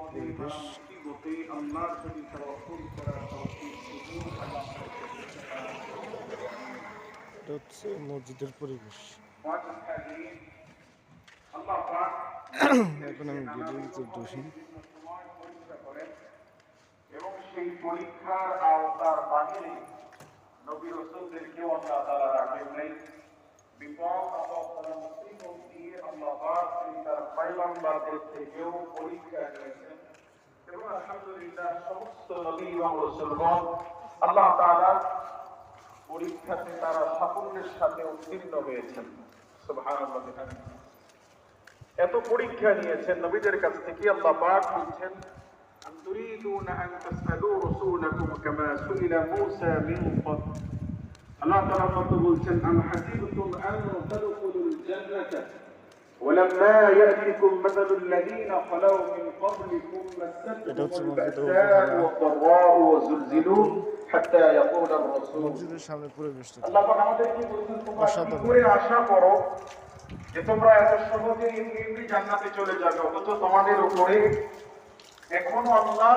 পরিবেশ। এটা হচ্ছে মসজিদের পরিবেশ। এখন আমি গেটের ভিতরে ঢুকি। এবং সেই পরীক্ষার আওতার বাহিরে নবী রাসূলদেরকেও আল্লাহ তাআলা রাখেন নাই। বিপদ আপদ মুসিবত দিয়ে আল্লাহ পাক তার পয়গম্বরদের থেকেও পরীক্ষা নিয়েছেন এবং আলহামদুলিল্লাহ সমস্ত নবী এবং রাসূলগণ আল্লাহ তাআলার পরীক্ষাতে তারা সাফল্যের সাথে উত্তীর্ণ হয়েছেন। সুবহানাল্লাহ। এত পরীক্ষা নিয়েছেন নবীদের কাছ থেকে আল্লাহ পাক বলছেন أم تريدون أن تسألوا رسولكم كما سئل موسى من قبل الله تعالى بولتن أم حسبتم أن تدخلوا الجنة ولما يأتكم مثل الذين خلوا من قبلكم مستهم البأساء والضراء وزلزلوا حتى يقول الرسول মসজিদের সামনে পরিবেশটা الله تعالى আমাদেরকে বলছেন তোমরা কি করে আশা করো যে তোমরা এত সহজে এমনি জান্নাতে চলে যাবে অথচ তোমাদের উপরে এখনো আল্লাহ